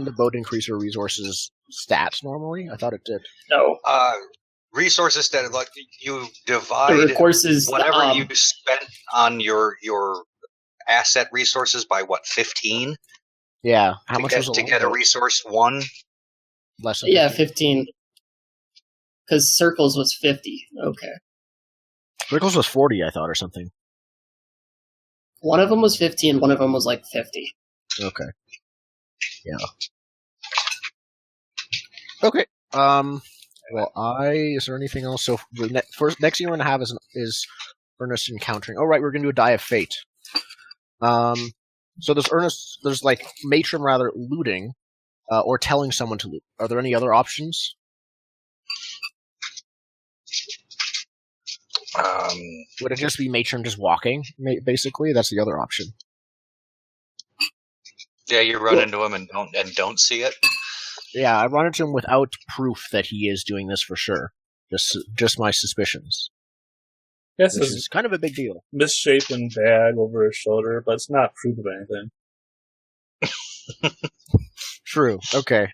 the boat increase your resources stats normally? I thought it did. No. Resources that like you The divide courses, whatever you spent on your asset resources by 15? Yeah. How much was to get a resource 1? Less than 15. Because circles was 50. Okay. Circles was 40, I thought, or something. One of them was 50 and one of them was like 50. Okay. Yeah. Okay. Well, is there anything else? So the next thing we're gonna have is Ernest encountering. Oh, right, we're gonna do a Die of Fate. So there's like Matron rather looting, or telling someone to loot. Are there any other options? Would it just be Matron just walking? Basically, that's the other option. Yeah, you run into him and don't see it. Yeah, I run into him without proof that he is doing this for sure. Just my suspicions. Yes, This is kind of a big deal. Misshapen bag over his shoulder, but it's not proof of anything. True. Okay.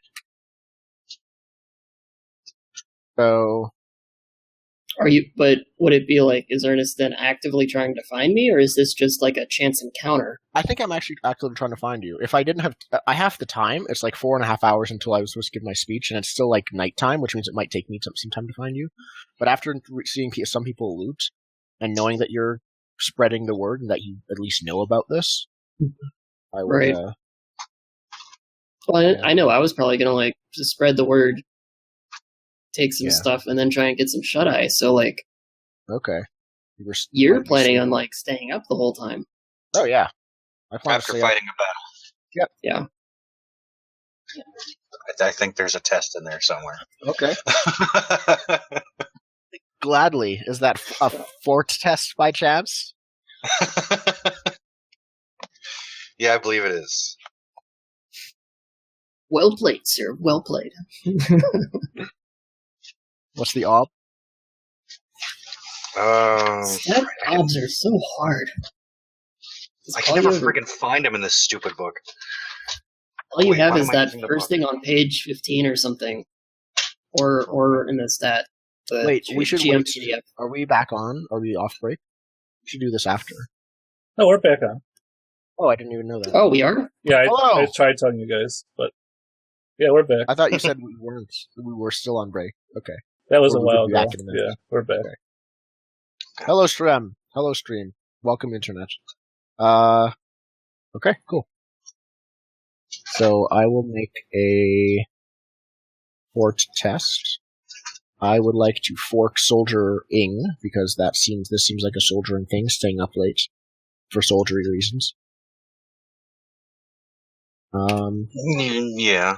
So, But would it be like, is Ernest then actively trying to find me, or is this just like a chance encounter? I think I'm actually actively trying to find you. If I didn't have, I have the time. It's like 4.5 hours until I was supposed to give my speech, and it's still like nighttime, which means it might take me some time to find you. But after seeing some people loot and knowing that you're spreading the word and that you at least know about this, I would. Right. Well, I know I was probably gonna like just spread the word, take some stuff, and then try and get some shut eye. So like, okay, you're planning on like staying up the whole time. Oh yeah, after fighting a battle. Yep. Yeah. I think there's a test in there somewhere. Okay. Gladly. Is that a fort test by chance? Yeah, I believe it is. Well played, sir. Well played. What's the ob? Stat obs are so hard. I can never freaking find them in this stupid book. All you have is that first thing on page 15 or something, or in the stat. Wait, we should wait. Are we back on? Are we off break? We should do this after. No, we're back on. Oh, I didn't even know that. Oh, we are? Yeah, I tried telling you guys, but yeah, we're back. I thought you said we weren't. We were still on break. Okay. That was a while ago. Yeah, we're back. Okay. Hello, Stream. Hello, Stream. Welcome, Internet. Okay, cool. So I will make a fort test. I would like to fork soldiering because this seems like a soldiering thing, staying up late for soldiery reasons. Yeah.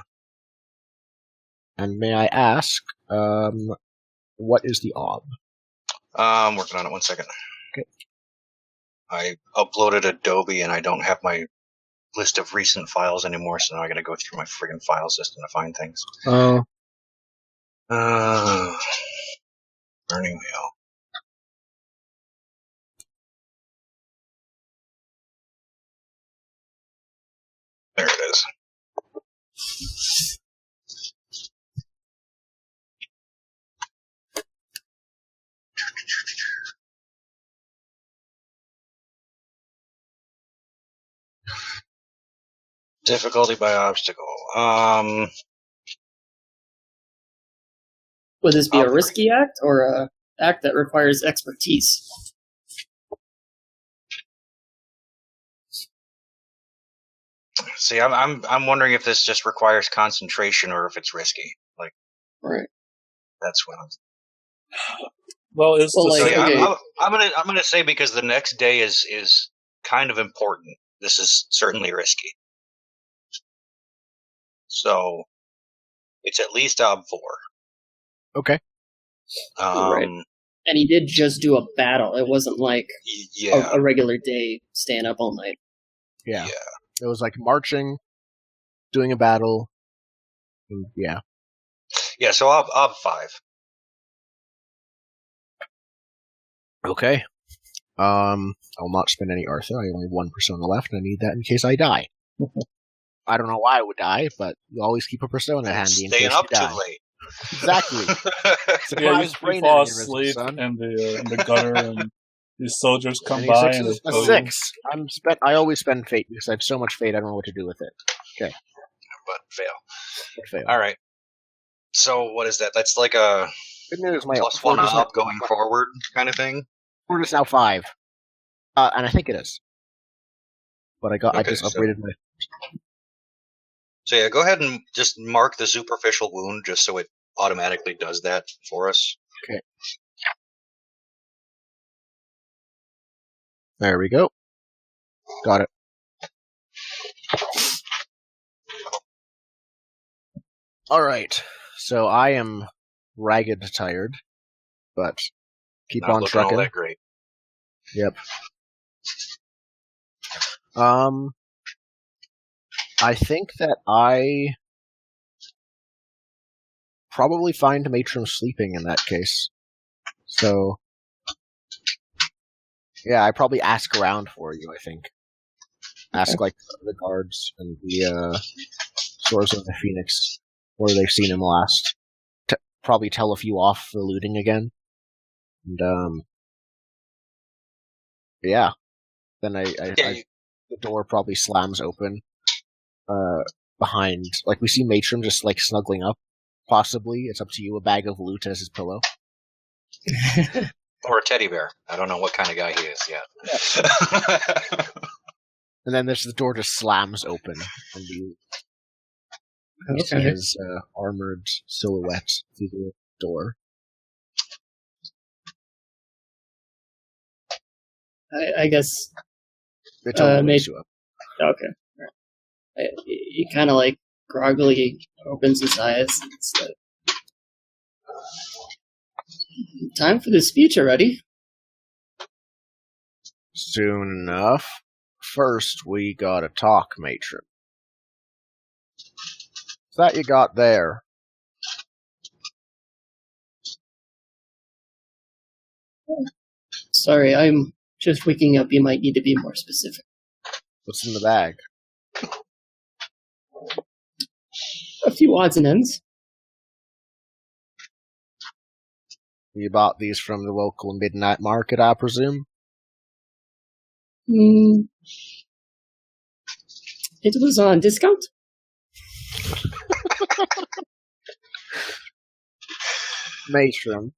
And may I ask, what is the ob? I'm working on it. 1 second. Okay. I uploaded Adobe and I don't have my list of recent files anymore, so now I gotta go through my friggin' file system to find things. Oh. Burning wheel. There it is. Difficulty by obstacle. Would this be a risky act or a act that requires expertise? See, I'm wondering if this just requires concentration or if it's risky. Like, right. That's what I'm. Well, I'm gonna say because the next day is kind of important. This is certainly risky. So it's at least ob 4. Okay. Right. And he did just do a battle. It wasn't like a regular day staying up all night. Yeah. It was like marching, doing a battle. Yeah. Yeah, so ob 5. Okay. I'll not spend any Artha. I only have 1 persona left, and I need that in case I die. I don't know why I would die, but you always keep a persona handy in case Staying up you die. too late. Exactly. Surprise you fall asleep in the gutter, and these soldiers come by and a 6. I always spend fate because I have so much fate. I don't know what to do with it. Okay, but fail. All right. So what is that? That's like a +1 up going forward kind of thing. Fort is now 5, and I think it is. But I just upgraded my. So yeah, go ahead and just mark the superficial wound, just so it automatically does that for us. Okay. There we go. Got it. Alright. So I am ragged tired, but keep on trucking. Not looking all that great. Yep. I think that I probably find Matron sleeping in that case. So, yeah, I probably ask around for you, I think. Ask, like, the guards and the Swords of the Phoenix where they've seen him last. Probably tell a few off for looting again. And, yeah. Then the door probably slams open. Behind, like, we see Matron just, like, snuggling up. Possibly. It's up to you. A bag of loot as his pillow. Or a teddy bear. I don't know what kind of guy he is yet. And then the door just slams open, and you see his armored silhouette through the door. I guess. It totally wakes you up. Okay. He kind of like groggily opens his eyes. It's like, time for the speech already. Soon enough. First, we gotta talk, Matron. What's that you got there? Sorry, I'm just waking up. You might need to be more specific. What's in the bag? A few odds and ends. You bought these from the local midnight market, I presume? It was on discount. Matron,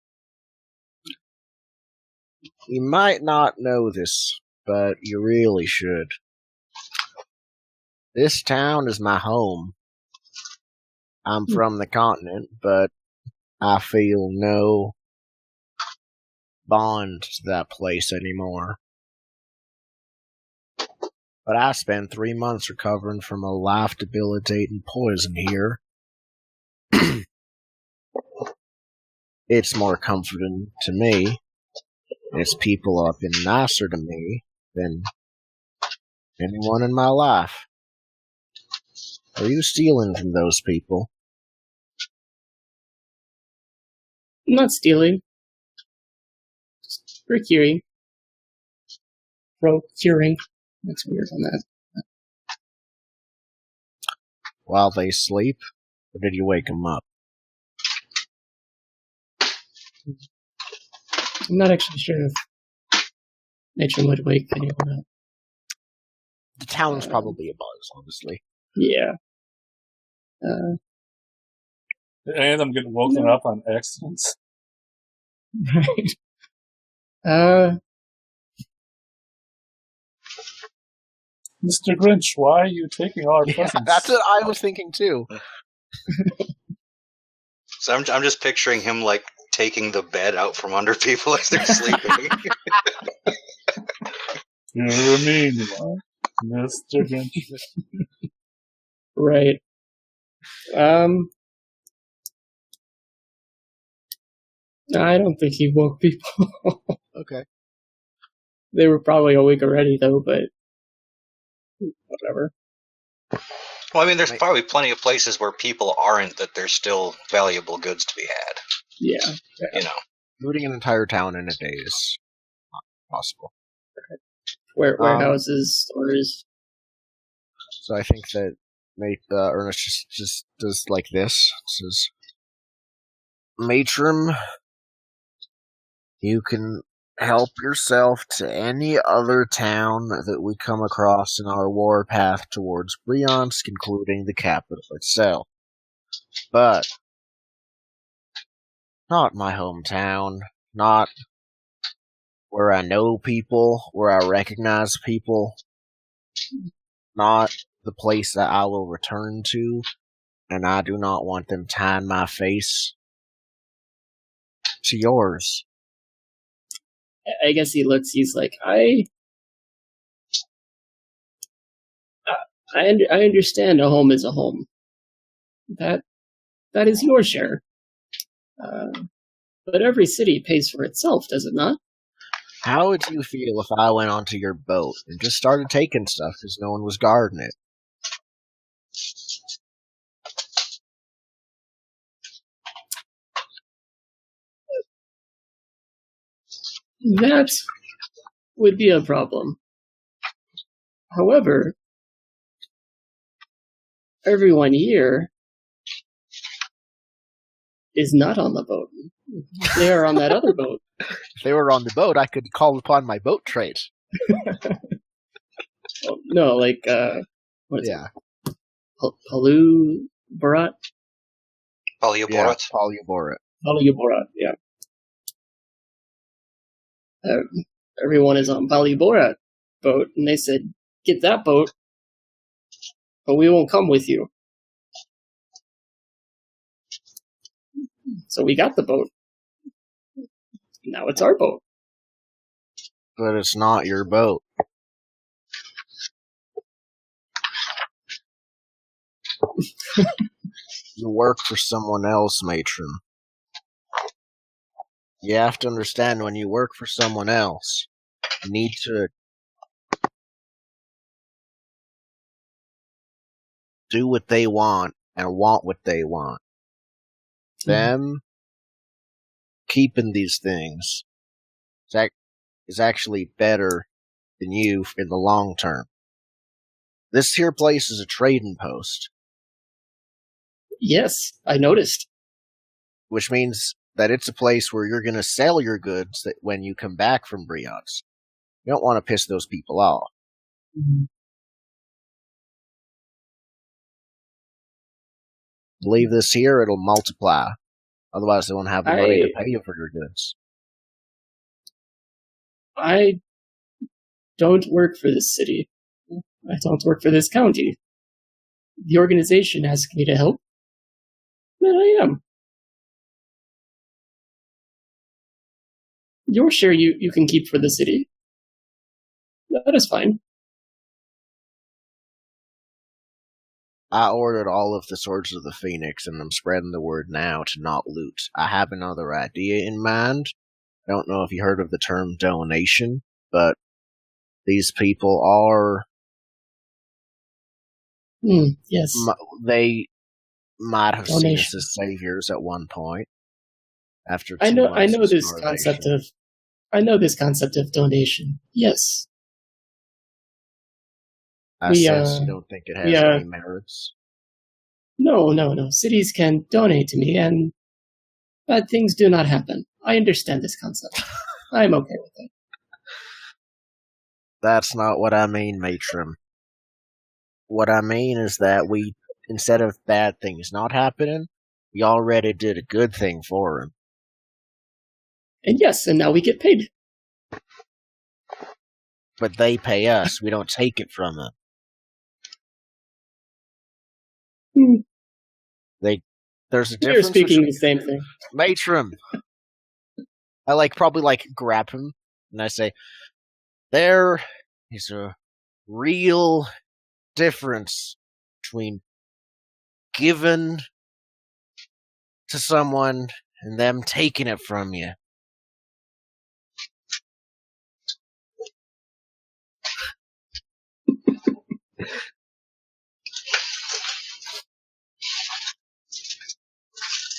you might not know this, but you really should. This town is my home. I'm from the continent, but I feel no bond to that place anymore. But I spent 3 months recovering from a life-debilitating poison here. It's more comforting to me. Its people have been nicer to me than anyone in my life. Are you stealing from those people? I'm not stealing. Just procuring. Procuring. That's weird on that. While they sleep? Or did you wake them up? I'm not actually sure if Matron would wake anyone up. The town's probably a buzz, honestly. Yeah. Did any of them get woken up on accidents? Right. Mr. Grinch, why are you taking our presents? That's what I was thinking too. So I'm just picturing him like taking the bed out from under people as they're sleeping. You're a mean one, Mr. Grinch. Right. I don't think he woke people. Okay. They were probably awake already, though, but whatever. Well, I mean, there's probably plenty of places where people aren't, that there's still valuable goods to be had. Yeah. You know. Looting an entire town in a day is not possible. Warehouses, stores. So I think that Ernest just does like this. It says, Matron, you can help yourself to any other town that we come across in our warpath towards Bryansk, including the capital itself. But not my hometown, not where I know people, where I recognize people, not the place that I will return to, and I do not want them tying my face to yours. I guess he looks, he's like, I understand a home is a home. That is your share. But every city pays for itself, does it not? How would you feel if I went onto your boat and just started taking stuff because no one was guarding it? That would be a problem. However, everyone here is not on the boat. They are on that other boat. If they were on the boat, I could call upon my boat trade. Oh, no, like, what is it? Palyu-Borat? Palyu-Borat? Palyu-Borat. Palyu-Borat, yeah. Everyone is on Palyu-Borat boat, and they said, get that boat, but we won't come with you. So we got the boat. Now it's our boat. But it's not your boat. You work for someone else, Matron. You have to understand, when you work for someone else, you need to do what they want and want what they want. Them keeping these things is actually better than you in the long term. This here place is a trading post. Yes, I noticed. Which means that it's a place where you're going to sell your goods that when you come back from Bryansk. You don't want to piss those people off. Mm-hmm. Leave this here, it'll multiply. Otherwise, they won't have the money to pay you for your goods. I don't work for this city. I don't work for this county. The organization asked me to help, and I am. Your share you can keep for the city. That is fine. I ordered all of the Swords of the Phoenix, and I'm spreading the word now to not loot. I have another idea in mind. I don't know if you heard of the term donation, but these people are... yes. They might have seen us as saviors at one point. After I know this concept of donation. Yes. You don't think it has any merits? No. Cities can donate to me, and bad things do not happen. I understand this concept. I am okay with it. That's not what I mean, Matron. What I mean is that we, instead of bad things not happening, we already did a good thing for him. And yes, and now we get paid. But they pay us. We don't take it from them. There's a difference. You're speaking the same thing. Matron. I probably grab him and I say, there is a real difference between giving to someone and them taking it from you.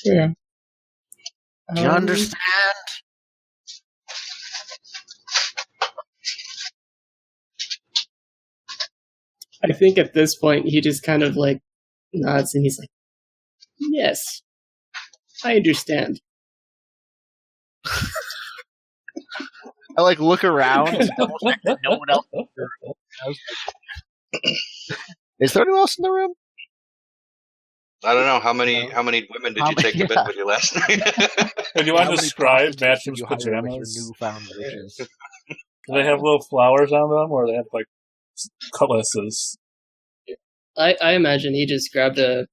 Yeah. Do you understand? I think at this point he just kind of nods and he's like, yes, I understand. I look around. Almost like no one else. Is there anyone else in the room? I don't know how many women did you take to bed with you last night? And you want to describe Matchum's pajamas? Newfound riches. Do they have little flowers on them, or they have cutlasses? I imagine he just grabbed a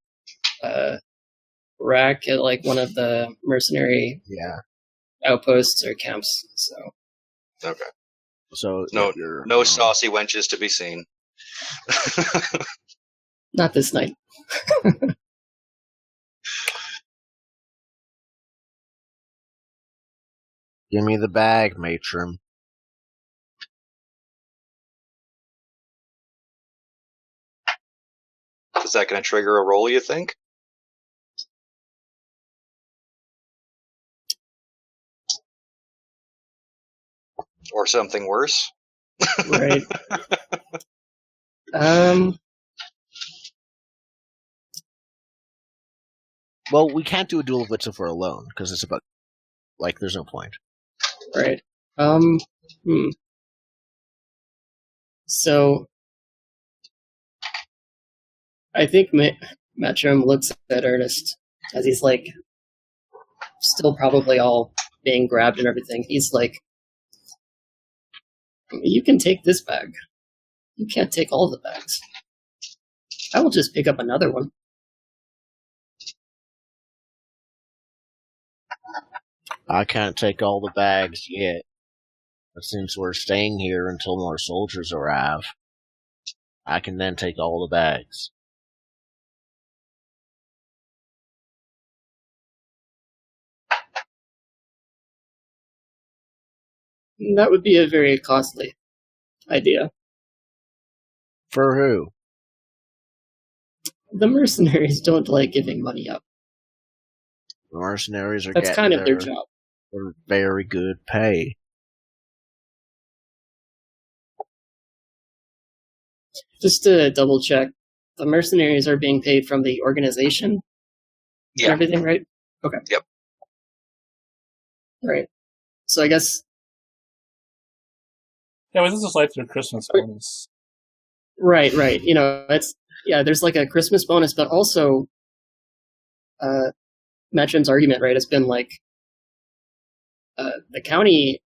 rack at one of the mercenary outposts or camps. So okay. So no saucy wenches to be seen. Not this night. Give me the bag, matron. Is that going to trigger a roll, you think? Or something worse? Right. Well, we can't do a duel of wits if we're alone, because it's about... there's no point. Right. So... I think Matchum looks at Ernest as he's still probably all being grabbed and everything. He's like, you can take this bag. You can't take all the bags. I will just pick up another one. I can't take all the bags yet. But since we're staying here until more soldiers arrive, I can then take all the bags. That would be a very costly idea. For who? The mercenaries don't like giving money up. The mercenaries are That's kind of their job. For very good pay. Just to double check, the mercenaries are being paid from the organization? Yeah. And everything, right? Okay. Yep. Right. So I guess... Yeah, but this is their Christmas bonus. Right. There's a Christmas bonus, but also Matchum's argument, right, has been the county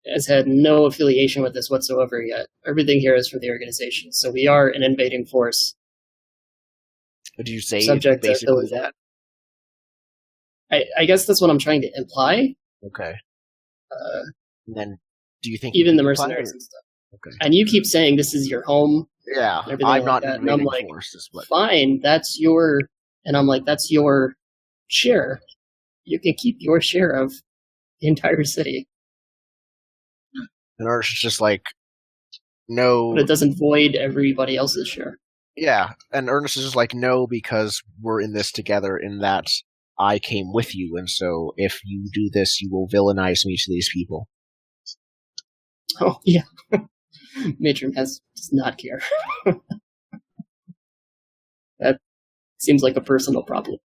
has had no affiliation with this whatsoever yet. Everything here is from the organization. So we are an invading force. What did you say? Subject basically to that. I guess that's what I'm trying to imply. Okay. And then, do you think even the mercenaries and stuff? Okay. And you keep saying this is your home. Yeah, I'm not that. And I'm like, forces, but... fine, that's your... And I'm like, that's your share. You can keep your share of the entire city. And Arch is just no... But it doesn't void everybody else's share. Yeah, and Ernest is just no, because we're in this together in that I came with you, and so if you do this, you will villainize me to these people. Oh, yeah. Matron does not care. That seems like a personal problem.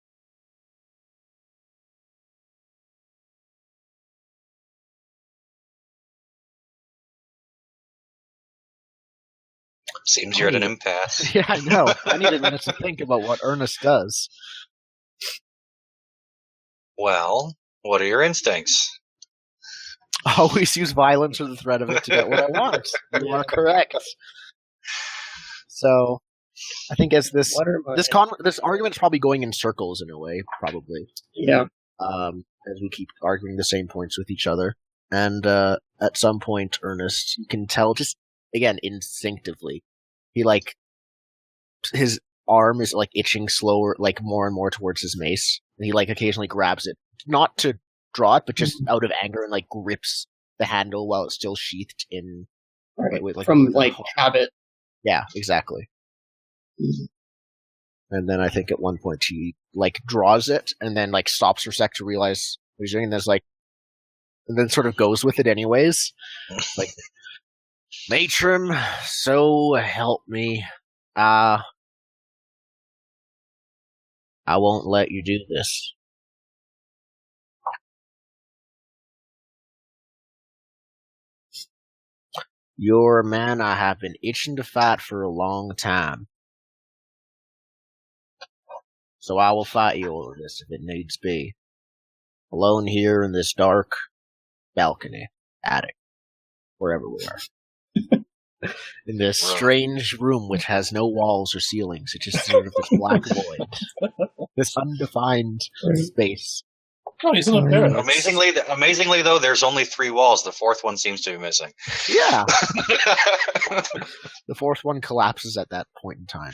Seems you're at an impasse. Yeah, I know. I need a minute to think about what Ernest does. Well, what are your instincts? Always use violence or the threat of it to get what I want. You are correct. So, I think as this argument is probably going in circles in a way, probably. Yeah. As we keep arguing the same points with each other, and at some point, Ernest, you can tell just again instinctively, he his arm is itching slower, more and more towards his mace, and he occasionally grabs it, not to draw it, but just out of anger, and grips the handle while it's still sheathed in. Right. From habit. Yeah, exactly. Mm-hmm. And then I think at one point he draws it, and then stops for a sec to realize what he's doing, and and then sort of goes with it anyways. Matron, so help me. I won't let you do this. You're a man I have been itching to fight for a long time. So I will fight you over this if it needs be. Alone here in this dark balcony, attic, wherever we are. In this strange room which has no walls or ceilings. It's just sort of this black void. This undefined space. Oh, he's in a barracks. Amazingly, though, there's only 3 walls. The 4th one seems to be missing. Yeah. The 4th one collapses at that point in time.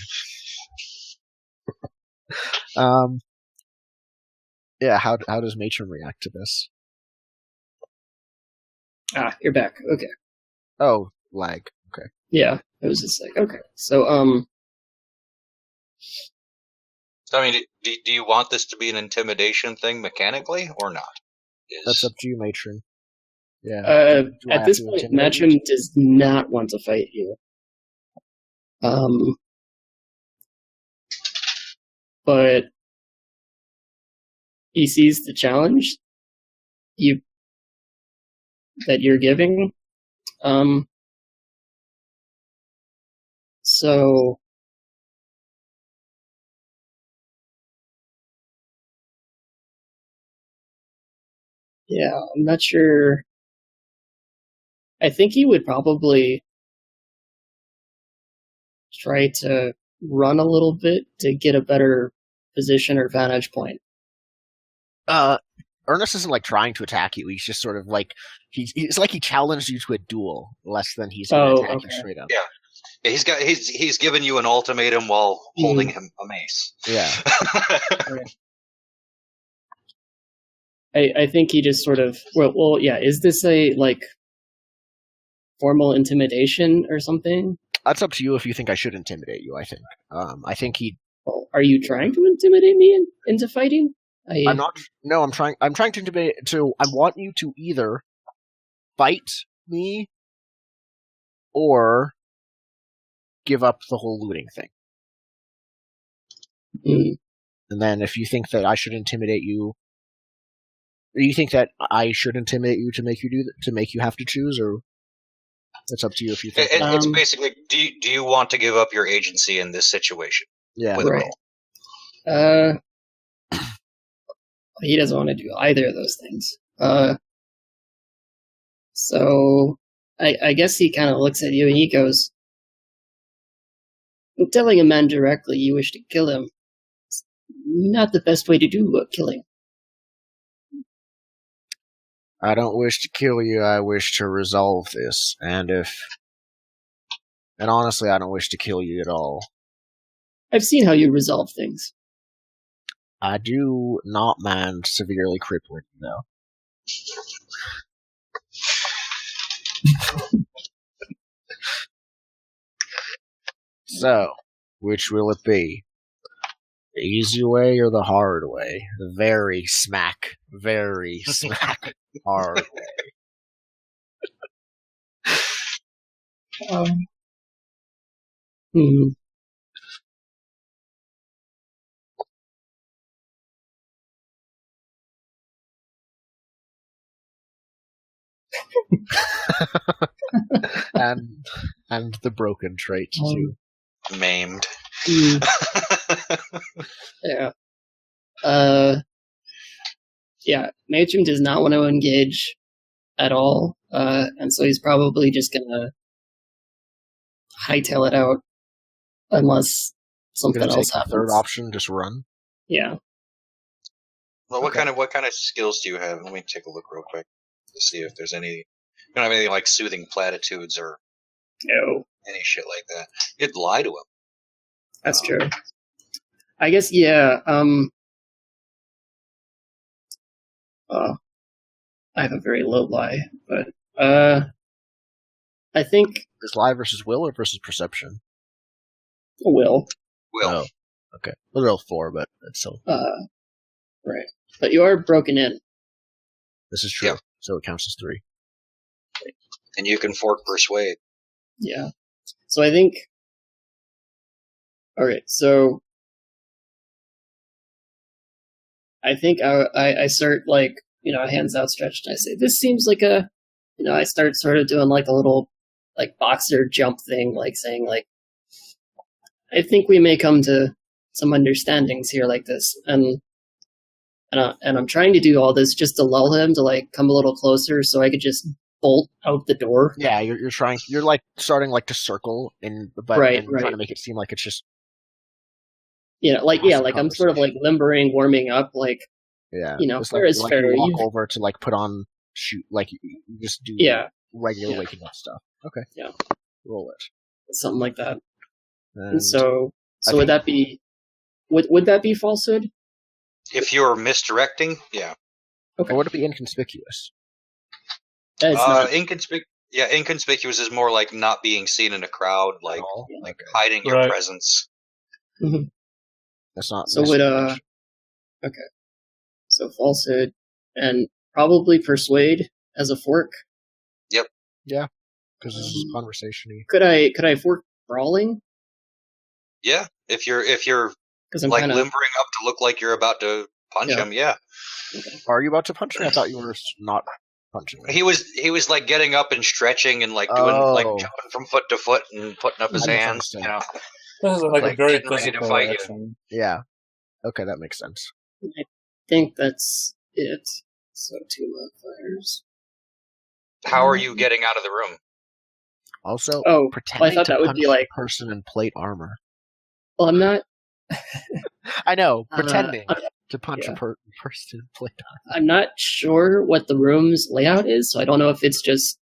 Yeah, how does Matron react to this? You're back. Okay. Oh, lag. Okay. Yeah, it was just like, okay. So, So, I mean, do you want this to be an intimidation thing mechanically, or not? That's up to you, Matron. Yeah. At this point, Matron does not want to fight you. But he sees the challenge that you're giving. So yeah, I'm not sure. I think he would probably try to run a little bit to get a better position or vantage point. Ernest isn't like trying to attack you. He's just sort of like it's like he challenged you to a dual, less than he's going to attack you straight up. Yeah, he's given you an ultimatum while holding him a mace. Yeah. I think he just sort of well yeah. Is this a like formal intimidation or something? That's up to you if you think I should intimidate you. I think he. Well, are you trying to intimidate me into fighting? I'm not. No, I'm trying to intimidate. I want you to either fight me or give up the whole looting thing. And then, if you think that I should intimidate you, or you think that I should intimidate you to make you have to choose, or it's up to you if you think. It's basically, do you want to give up your agency in this situation? Yeah, right. He doesn't want to do either of those things. So I guess he kind of looks at you and he goes, telling a man directly you wish to kill him is not the best way to do killing. I don't wish to kill you, I wish to resolve this. And honestly, I don't wish to kill you at all. I've seen how you resolve things. I do not mind severely crippling, though. So, which will it be? The easy way or the hard way? The very smack hard way. and the broken trait too. Maimed. Yeah. Yeah, Matron does not want to engage at all, and so he's probably just gonna hightail it out unless something else happens. Third option, just run. Yeah. Well, what kind of skills do you have? Let me take a look real quick to see if there's any. You don't have anything like soothing platitudes or any shit like that. You'd lie to him. That's true. I guess, yeah. I have a very low lie, but I think is lie versus will or versus perception? Will. Oh, okay. A little 4, but it's still right. But you are broken in. This is true. Yeah. So it counts as 3. And you can fork persuade. Yeah. So I think. All right. So I think I start like, hands outstretched, and I say, "This seems like a," I start sort of doing like a little like boxer jump thing, like saying like, "I think we may come to some understandings here like this," and I'm trying to do all this just to lull him to like come a little closer so I could just bolt out the door. Yeah, you're like starting like to circle and trying to make it seem like it's just like I'm sort of like limbering, warming up, like fair is fair. You walk over to like put on shoot, like you just do regular waking up stuff. Okay, yeah, roll it, something like that. And so would that be would that be falsehood? If you're misdirecting, yeah. Okay. Or would it be inconspicuous? Inconspicuous is more like not being seen in a crowd, like hiding your presence. Mm-hmm. That's not. So would okay. So falsehood and probably persuade as a fork. Yep. Yeah, because this is conversation-y. Could I fork brawling? Yeah, if you're like limbering up to look like you're about to punch him. Yeah. Okay. Are you about to punch me? I thought you were not punching me. He was like getting up and stretching and like doing like jumping from foot to foot and putting up his hands. This is like a very physical action. Yeah. Okay, that makes sense. I think that's it. So 2 modifiers. How are you getting out of the room? Also, pretending I thought that would be like person in plate armor. Well, I'm not. I know, pretending to punch a person in plate armor. I'm not sure what the room's layout is, so I don't know if it's just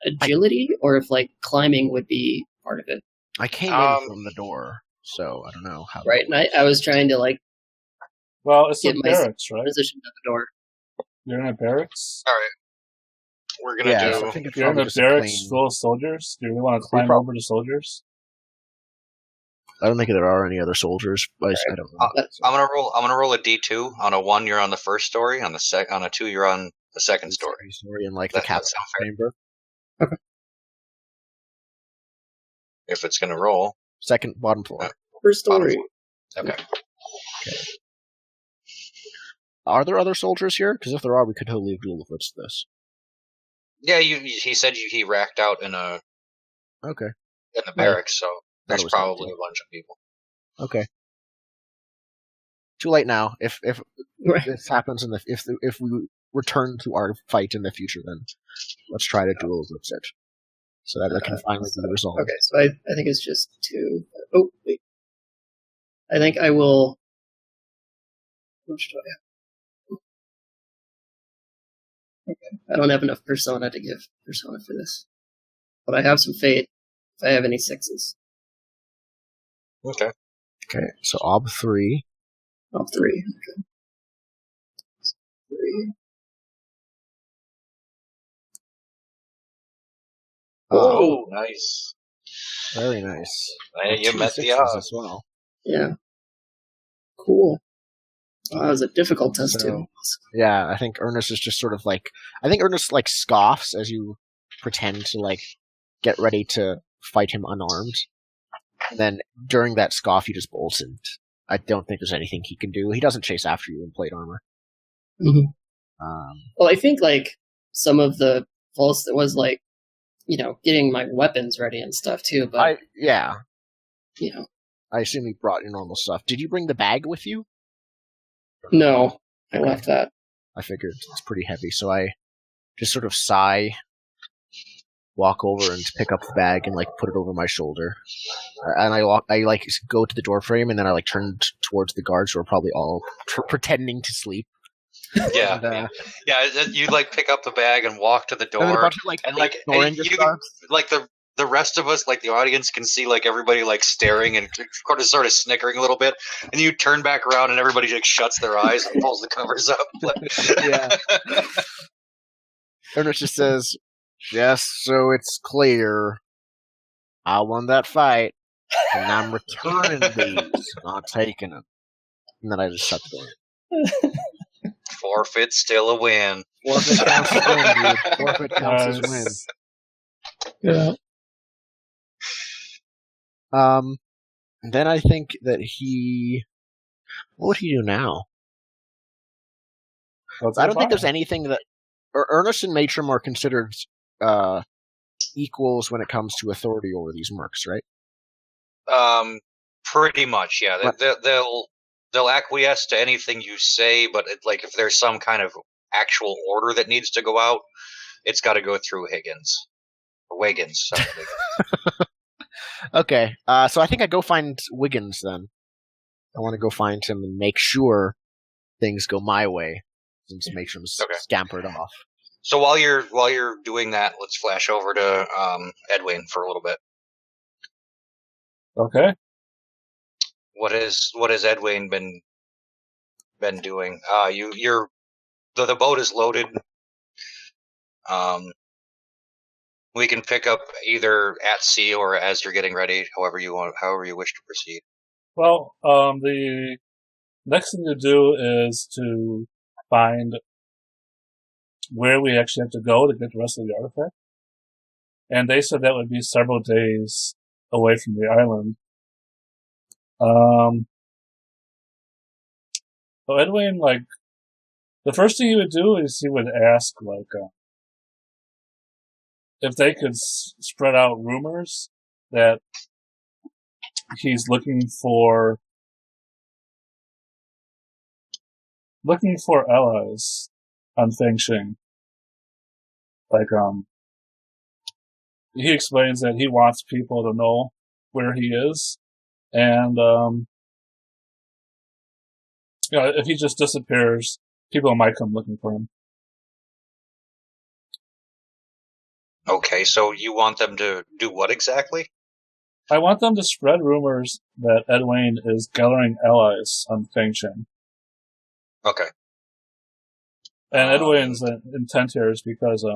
agility or if like climbing would be part of it. I came in from the door, so I don't know how. Right, and I was trying to like. Well, it's a barracks, right? Position at the door. You're in a barracks. All right. We're gonna do. I think you're in a barracks full of soldiers. Do you really want to climb over to soldiers? I don't think there are any other soldiers. But I don't know. I'm gonna roll a D2. On a 1, you're on the first story. On a 2, you're on the second story. In like the captain's chamber. Okay. If it's gonna roll. Second bottom floor. First story. Okay. Are there other soldiers here? Because if there are, we could totally duel the foots to this. Yeah, he said he racked out in the barracks, so there's probably a bunch of people. Okay. Too late now. If this happens, and if we return to our fight in the future, then let's try to duel the it, so that can finally be resolved. Okay, so I think it's just 2. Oh wait, I think I will. Which do I have? Okay. I don't have enough persona to give persona for this. But I have some fate if I have any 6s. Okay. Okay, so Ob 3. Ob 3, okay. 3. Oh, nice. Very nice. You met the odds as well. Yeah. Cool. That was a difficult test too. Yeah, I think Ernest is just sort of like Ernest like scoffs as you pretend to like get ready to fight him unarmed. And then during that scoff, he just bolts, and I don't think there's anything he can do. He doesn't chase after you in plate armor. Mm-hmm. Well, I think like some of the false that was like, getting my weapons ready and stuff too. But I assume you brought your normal stuff. Did you bring the bag with you? No, I left that. I figured it's pretty heavy, so I just sort of sigh, walk over and pick up the bag and like put it over my shoulder, and I like go to the door frame, and then I like turn towards the guards who are probably all pretending to sleep. Yeah, and, you like pick up the bag and walk to the door, the rest of us, like the audience, can see like everybody like staring and sort of snickering a little bit, and you turn back around and everybody just shuts their eyes and pulls the covers up. Yeah. Ernest just says, "Yes, so it's clear. I won that fight, and I'm returning these, not taking them." And then I just shut the door. Forfeit, still a win. Forfeit counts as win, dude. Forfeit counts as win. Yeah. Then I think that what would he do now? I don't think there's anything that Ernest and Matrim are considered equals when it comes to authority over these mercs, right? Pretty much, yeah. They'll acquiesce to anything you say, but if there's some kind of actual order that needs to go out, it's got to go through Wiggins. Sorry, Wiggins. Okay, so I think I go find Wiggins then. I want to go find him and make sure things go my way, since Matrim's scampered off. So while you're doing that, let's flash over to Edwin for a little bit. Okay. What has Edwin been doing? The boat is loaded. We can pick up either at sea or as you're getting ready, however you wish to proceed. Well, the next thing to do is to find where we actually have to go to get the rest of the artifact. And they said that would be several days away from the island. So Edwin, the first thing he would do is he would ask, if they could spread out rumors that he's looking for allies on Fengxing. He explains that he wants people to know where he is, and if he just disappears, people might come looking for him. Okay, so you want them to do what exactly? I want them to spread rumors that Edwin is gathering allies on Fengxing. Okay. And Edwin's intent here is because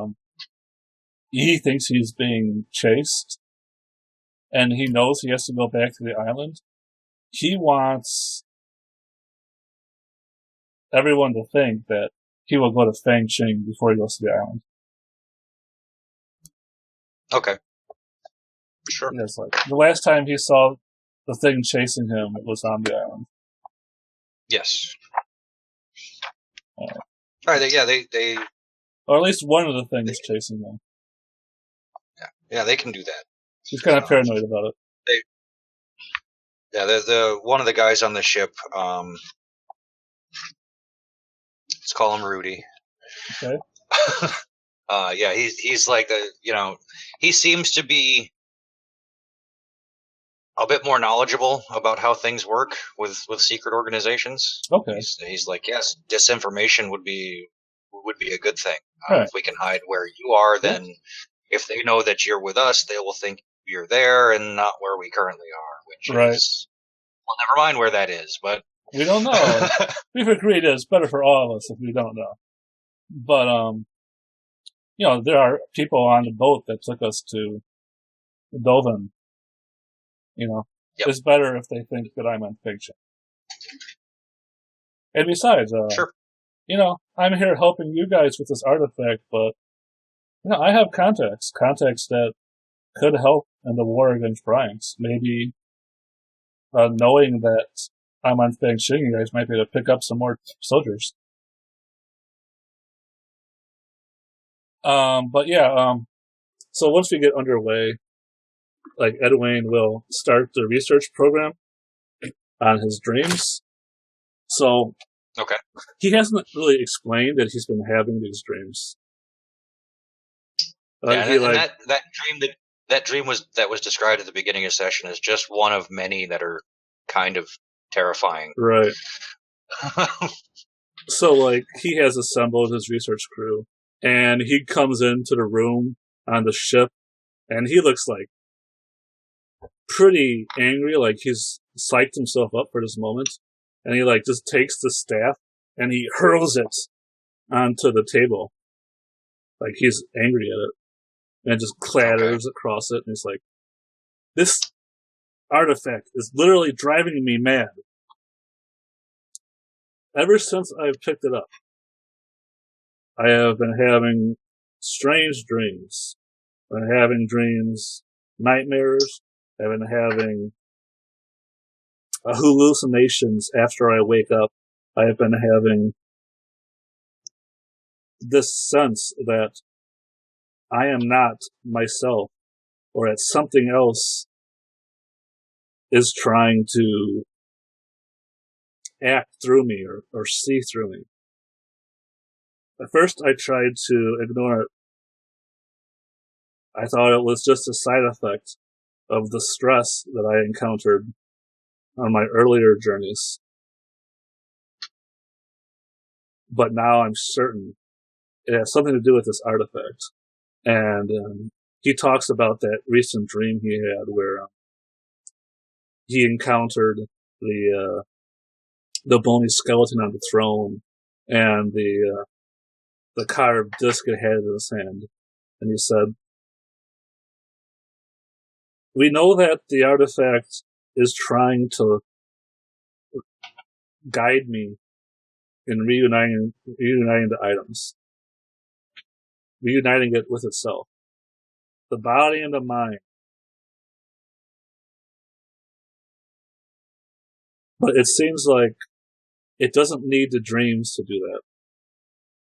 he thinks he's being chased, and he knows he has to go back to the island. He wants everyone to think that he will go to Fengxing before he goes to the island. Okay. Sure. Yes, the last time he saw the thing chasing him was on the island. Yes. All right. They. Or at least one of the things chasing him. Yeah, they can do that. He's kind of paranoid about it. The one of the guys on the ship. Let's call him Rudy. Okay. He's like he seems to be a bit more knowledgeable about how things work with secret organizations. Okay. He's like, yes, disinformation would be a good thing. Right. If we can hide where you are, then if they know that you're with us, they will think you're there and not where we currently are, which is, well, never mind where that is, but we don't know. We've agreed it's better for all of us if we don't know. But, there are people on the boat that took us to Dovin. It's better if they think that I'm on Fengxing. And besides, sure. I'm here helping you guys with this artifact, but, I have contacts that could help in the war against Bryans. Maybe, knowing that I'm on Fengxing, you guys might be able to pick up some more soldiers. So once we get underway, Edwin will start the research program on his dreams. So, okay, he hasn't really explained that he's been having these dreams. That dream that was described at the beginning of the session is just one of many that are kind of terrifying. Right. So, he has assembled his research crew, and he comes into the room on the ship, and he looks pretty angry, he's psyched himself up for this moment, and he just takes the staff and he hurls it onto the table. He's angry at it. And it just clatters across it, and he's like, this artifact is literally driving me mad. Ever since I've picked it up, I have been having strange dreams. I've been having dreams, nightmares. I've been having hallucinations after I wake up. I have been having this sense that I am not myself, or that something else is trying to act through me or see through me. At first, I tried to ignore it. I thought it was just a side effect of the stress that I encountered on my earlier journeys. But now I'm certain it has something to do with this artifact. And he talks about that recent dream he had where he encountered the bony skeleton on the throne and the carved disc it had in his hand. And he said, we know that the artifact is trying to guide me in reuniting the items, reuniting it with itself, the body and the mind. But it seems like it doesn't need the dreams to do that.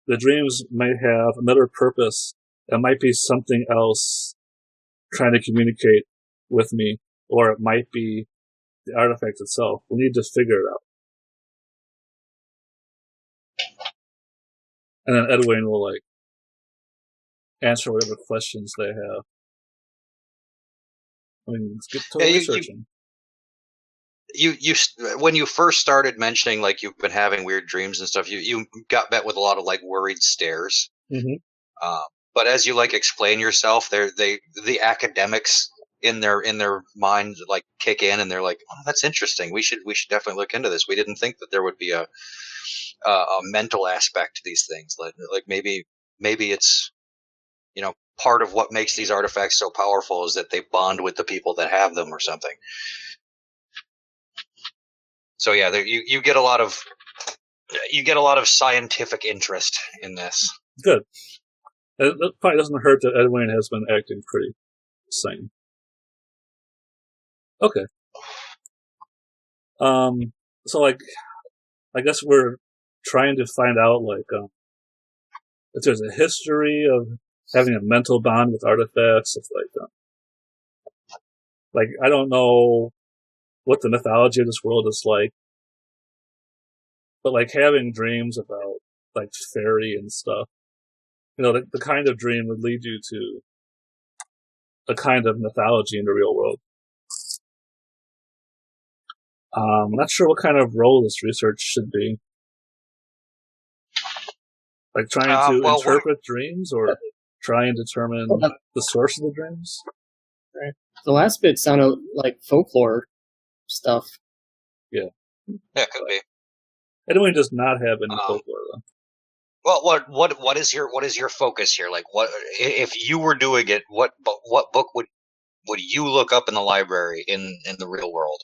The dreams might have another purpose. It might be something else trying to communicate with me, or it might be the artifact itself. We need to figure it out. And then Edwin will answer whatever questions they have. I mean, let's get to researching. You when you first started mentioning you've been having weird dreams and stuff, you got met with a lot of worried stares. Mm-hmm. But as you explain yourself, the academics in their mind kick in, and they're like, oh, that's interesting. We should definitely look into this. We didn't think that there would be a mental aspect to these things. Maybe it's part of what makes these artifacts so powerful is that they bond with the people that have them or something. So yeah, you get a lot of scientific interest in this. Good. It probably doesn't hurt that Edwin has been acting pretty sane. Okay. So I guess we're trying to find out if there's a history of having a mental bond with artifacts. If I don't know what the mythology of this world is like, but having dreams about fairy and stuff, the kind of dream would lead you to a kind of mythology in the real world. I'm not sure what kind of role this research should be. Trying to interpret dreams or try and determine the source of the dreams? Right. The last bit sounded like folklore stuff. Yeah. Yeah, it could be. Edwin does not have any folklore, though. Well, what is your focus here? What if you were doing it? What book would you look up in the library in the real world?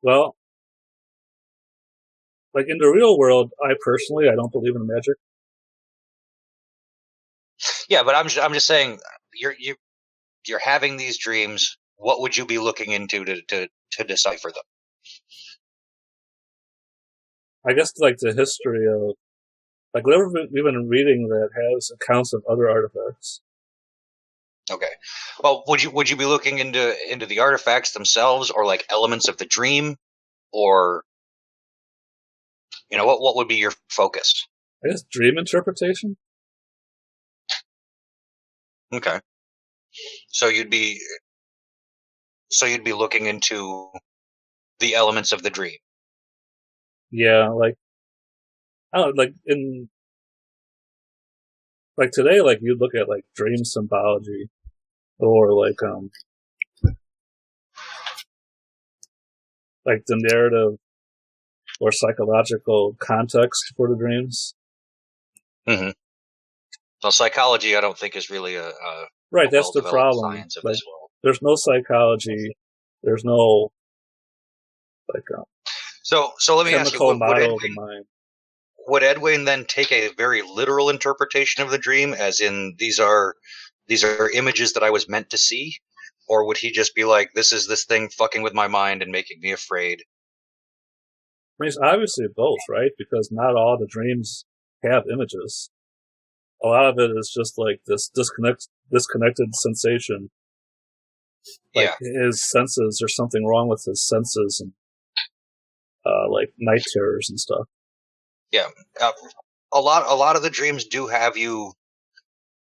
Well, in the real world, I don't believe in magic. Yeah, but I'm just saying, you're having these dreams. What would you be looking into to decipher them? I guess the history of whatever we've been reading that has accounts of other artifacts. Okay. Well, would you be looking into the artifacts themselves, or elements of the dream, or what would be your focus? I guess dream interpretation. Okay. So you'd be looking into the elements of the dream. Yeah, I don't know, in today, you'd look at dream symbology, or the narrative or psychological context for the dreams. Mm-hmm. So psychology, I don't think, is really a right. That's the problem. Science of this world. There's no psychology. There's no So let me ask you: would Edwin then take a very literal interpretation of the dream, as in these are images that I was meant to see, or would he just be like, this is this thing fucking with my mind and making me afraid? I mean, it's obviously both, right? Because not all the dreams have images. A lot of it is just like this disconnected sensation. Like his senses, there's something wrong with his senses, and like night terrors and stuff. Yeah, a lot of the dreams do have you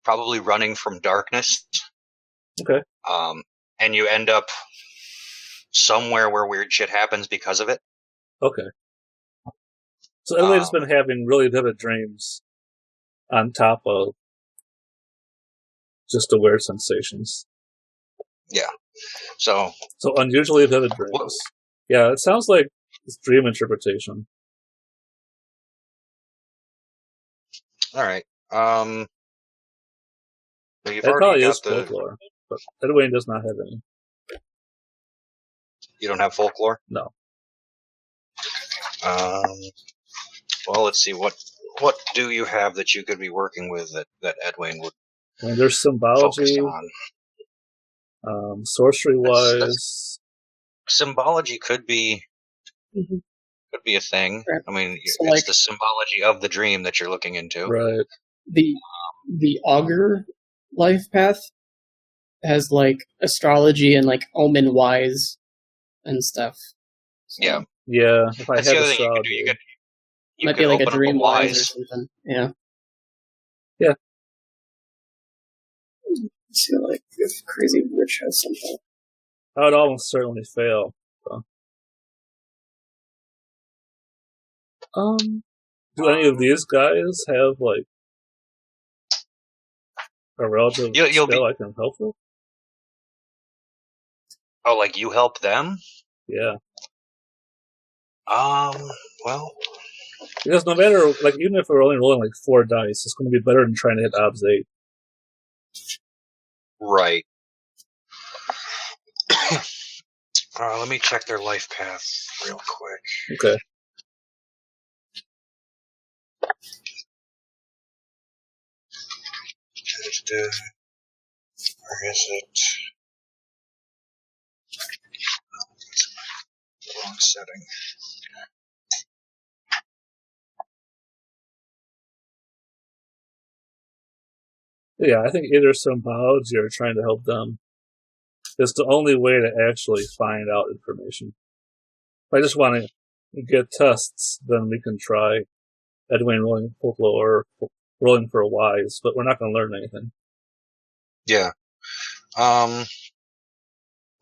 probably running from darkness. Okay. And you end up somewhere where weird shit happens because of it. Okay. So everybody's been having really vivid dreams on top of just the weird sensations. Yeah. So unusually vivid dreams. Yeah, it sounds like it's dream interpretation. All right. You've That probably got is folklore, but Edwin does not have any. You don't have folklore? No. Well, let's see. What do you have that you could be working with that Edwin would I mean, there's symbology, focus on? Sorcery-wise. Symbology could be a thing. Right. I mean, So, it's the symbology of the dream that you're looking into. Right. The augur life path has like astrology and like omen wise and stuff. So Yeah. Yeah. If I That's had the other thing astrology, you could do. You might could be like a open up dream wise or wise. something. Yeah. Yeah. See, like if Crazy Witch has something. I would almost certainly fail. So. Do any of these guys have like a relative skill I can help with? Oh, like you help them? Yeah. Well, because no matter, like, even if we're only rolling like 4 dice, it's going to be better than trying to hit odds 8. Right. Let me check their life path real quick. Okay. Where is it? Wrong setting. Yeah, I think either symbology or trying to help them is the only way to actually find out information. If I just want to get tests, then we can try Edwin rolling folklore or rolling for a wise, but we're not going to learn anything. Yeah. Well,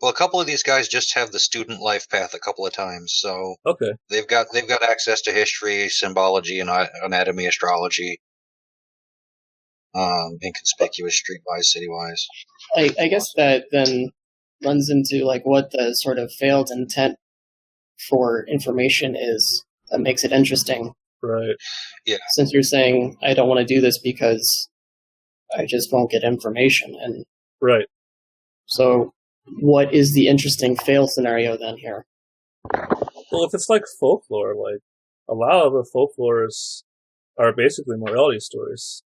a couple of these guys just have the student life path a couple of times, so okay. They've got access to history, symbology, and anatomy, astrology. Inconspicuous, streetwise, citywise. I guess that then runs into like what the sort of failed intent for information is that makes it interesting. Right. Yeah. Since you're saying I don't want to do this because I just won't get information, and right. So, what is the interesting fail scenario then here? Well, if it's like folklore, like a lot of the folklores are basically morality stories.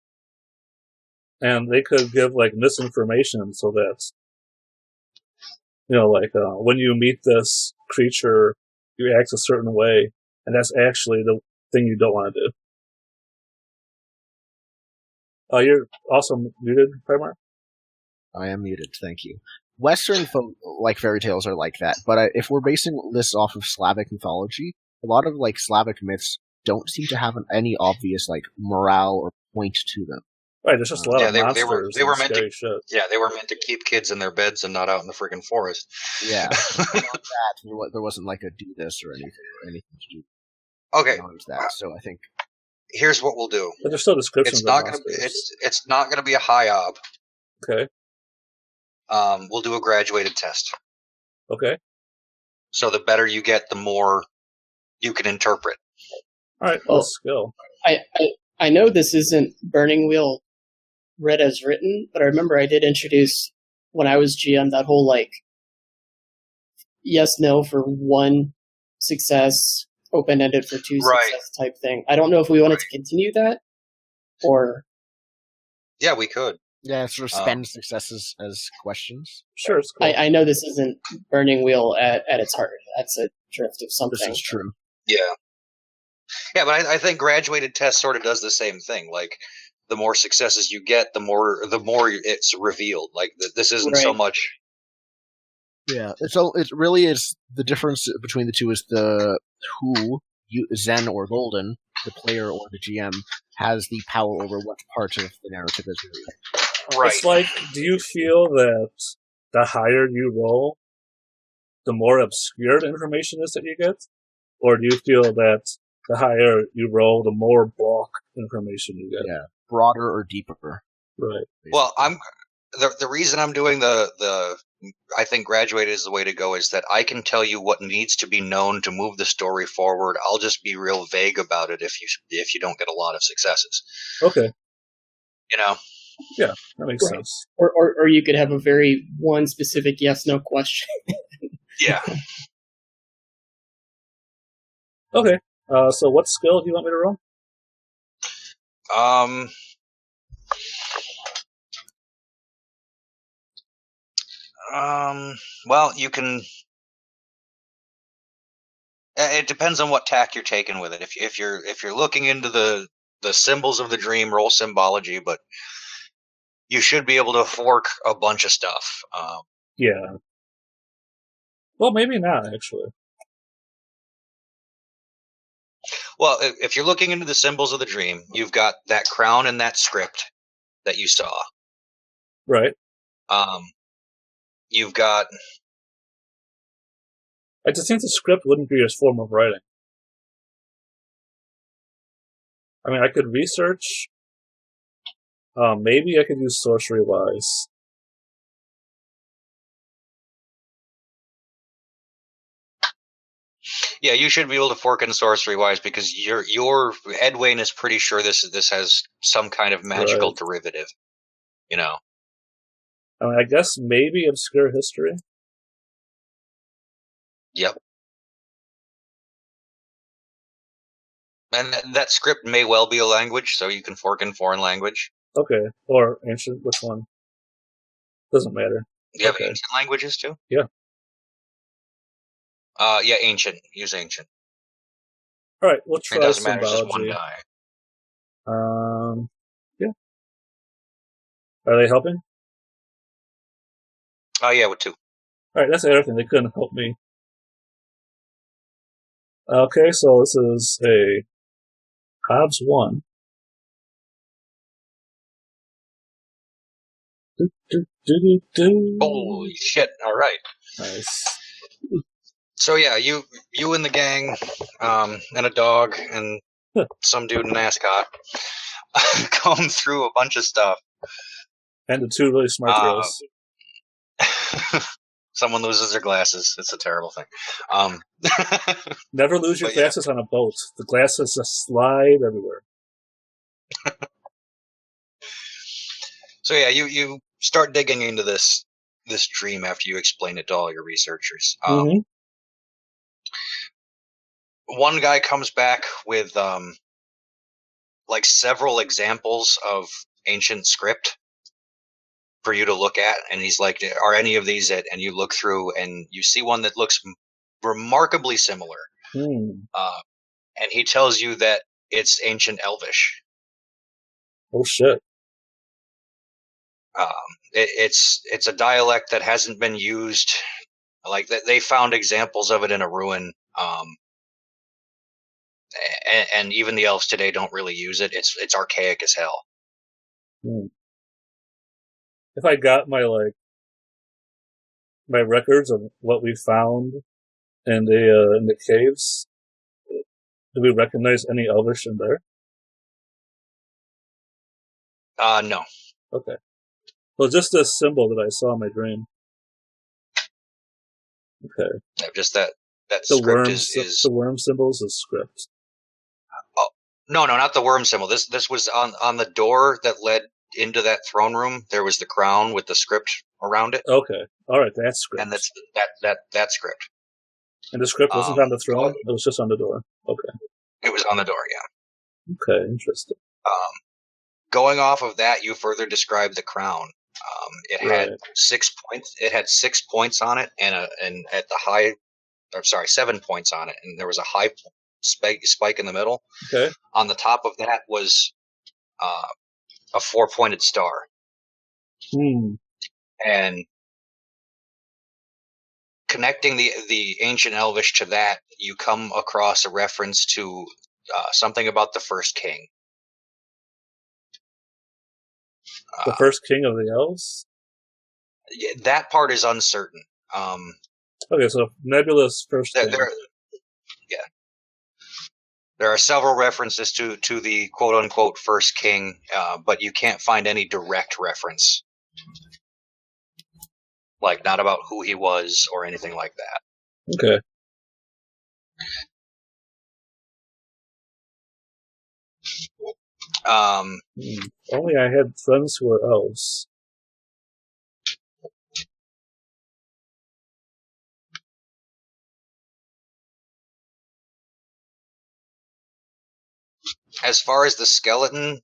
And they could give like misinformation so that, you know, like when you meet this creature, you act a certain way, and that's actually the thing you don't want to do. You're also muted, Primar? I am muted, thank you. Western like fairy tales are like that, but if we're basing this off of Slavic mythology, a lot of like Slavic myths don't seem to have any obvious like morale or point to them. Right, there's just a lot of monsters. They were meant to. Shit. Yeah, they were meant to keep kids in their beds and not out in the friggin' forest. Yeah, there wasn't like a do this or anything to do. Okay, that. So I think here's what we'll do. But there's still descriptions. It's not gonna be a high ob. Okay. We'll do a graduated test. Okay. So the better you get, the more you can interpret. All right. Let's go. I know this isn't Burning Wheel read as written, but I remember I did introduce when I was GM that whole like yes no for 1 success, open ended for 2 success type thing. I don't know if we wanted to continue that or. Yeah, we could. Yeah, sort of spend successes as questions. Sure, it's cool. I know this isn't Burning Wheel at its heart. That's a drift of something. This is true. Yeah. Yeah, but I think graduated test sort of does the same thing. Like, the more successes you get, the more it's revealed. Like, this isn't so Right. much. Yeah, so it really is the difference between the two is Zen or Golden, the player or the GM, has the power over what part of the narrative is revealed. Right. It's like, do you feel that the higher you roll, the more obscure the information is that you get? Or do you feel that the higher you roll, the more bulk information you get? Yeah, broader or deeper. Right. Basically. Well, the reason I'm doing the I think graduated is the way to go is that I can tell you what needs to be known to move the story forward. I'll just be real vague about it if you don't get a lot of successes. Okay. You know. Yeah, that makes sense. Or you could have a very one specific yes/no question. Yeah. Okay. So what skill do you want me to roll? Well, you can. It depends on what tack you're taking with it. If you're looking into the symbols of the dream, roll symbology, but you should be able to fork a bunch of stuff. Yeah. Well, maybe not, actually. Well, if you're looking into the symbols of the dream, you've got that crown and that script that you saw. Right. You've got. I just think the script wouldn't be his form of writing. I mean, I could research. Maybe I could use sorcery wise. Yeah, you should be able to fork in sorcery wise because your Edwin is pretty sure this has some kind of magical derivative. You know. I mean, I guess maybe obscure history. Yep. And that script may well be a language, so you can fork in foreign language. Okay. Or ancient, which one? Doesn't matter. You have ancient languages too? Yeah. Yeah, ancient. Use ancient. Alright, we'll try it doesn't symbology. matter, just one die. Yeah. Are they helping? Oh, yeah, with 2. Alright, that's everything. They couldn't help me. Okay, so this is a Hobbs 1. Holy shit! All right. Nice. So yeah, you and the gang, and a dog and some dude in an ascot, comb through a bunch of stuff. And the 2 really smart girls. Someone loses their glasses. It's a terrible thing. Never lose your glasses on a boat. The glasses just slide everywhere. So yeah, you start digging into this dream after you explain it to all your researchers. One guy comes back with like several examples of ancient script for you to look at, and he's like, "Are any of these it?" And you look through, and you see one that looks remarkably similar. And he tells you that it's ancient Elvish. Oh shit! It's a dialect that hasn't been used. Like they found examples of it in a ruin, and even the elves today don't really use it. It's archaic as hell. If I got my records of what we found in the caves, do we recognize any Elvish in there? No. Okay. Well, just a symbol that I saw in my dream. Okay. Yeah, just that the script worm is the worm symbols is script. Oh no, not the worm symbol. This was on the door that led into that throne room. There was the crown with the script around it. Okay. All right, that's script. And that's that script. And the script wasn't on the throne. It was just on the door. Okay. It was on the door. Yeah. Okay. Interesting. Going off of that, you further described the crown. It had 6 points. It had 6 points on it, and at the high, 7 points on it, and there was a high spike in the middle. Okay. On the top of that was a 4-pointed star. And connecting the ancient Elvish to that, you come across a reference to something about the first king. The first king of the elves? That part is uncertain. Okay, so nebulous first king. There are several references to the quote-unquote first king, but you can't find any direct reference. Like, not about who he was or anything like that. Okay. Only I had friends who were elves. As far as the skeleton,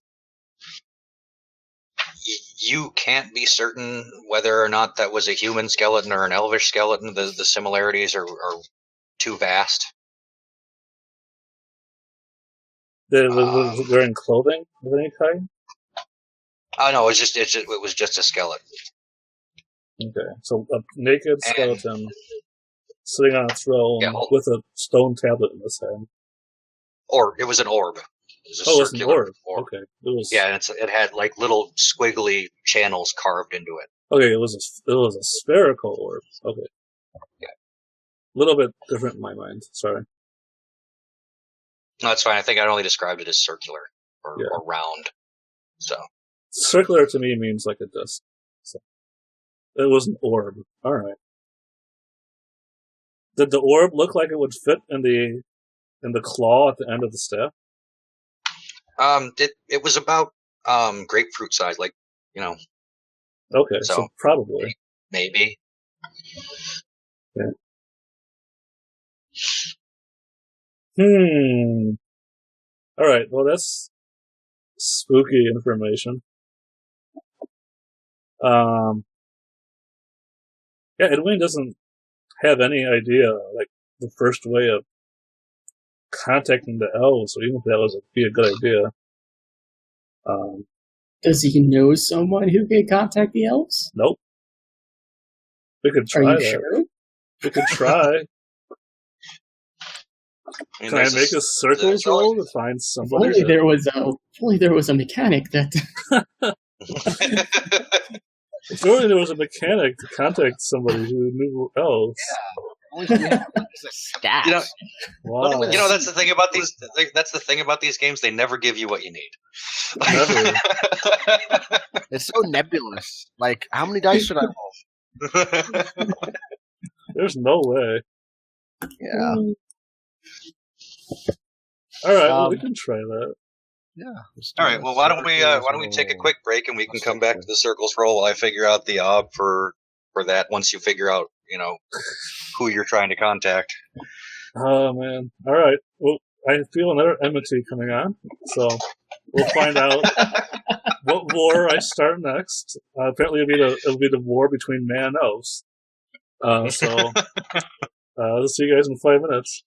you can't be certain whether or not that was a human skeleton or an elvish skeleton. The similarities are too vast. Was it wearing clothing of any kind? No, it was just a skeleton. Okay, so a naked skeleton sitting on a throne with a stone tablet in his hand. Or it was an orb. It was a circular orb. Okay. And it had like little squiggly channels carved into it. Okay, it was a spherical orb. Okay. Yeah. A little bit different in my mind. Sorry. No, that's fine. I think I only described it as circular or round. So circular to me means like a disc. So it was an orb. All right. Did the orb look like it would fit in the claw at the end of the staff? It was about grapefruit size, like, you know. Okay, so probably. Maybe. Yeah. All right, well, that's spooky information. Yeah, Edwin doesn't have any idea, like, the first way of contacting the elves, so even if that would be a good idea. Does he know someone who can contact the elves? Nope. We could try. Are you sure? We could try. Can I make a circles roll to find somebody? If only there was a mechanic that. If only there was a mechanic to contact somebody who knew elves. Yeah. You know, wow. You know, that's the thing about these. That's the thing about these games. They never give you what you need. Never. It's so nebulous. Like, how many dice should I roll? There's no way. Yeah. All right, well, we can try that. Yeah. All right. Well, why don't we take a quick break and we can come back to the circles roll while I figure out the ob for that. Once you figure out, you know, who you're trying to contact. Oh man! All right. Well, I feel another enmity coming on, so we'll find out what war I start next. Apparently, it'll be the war between man and elves. So, I'll see you guys in 5 minutes.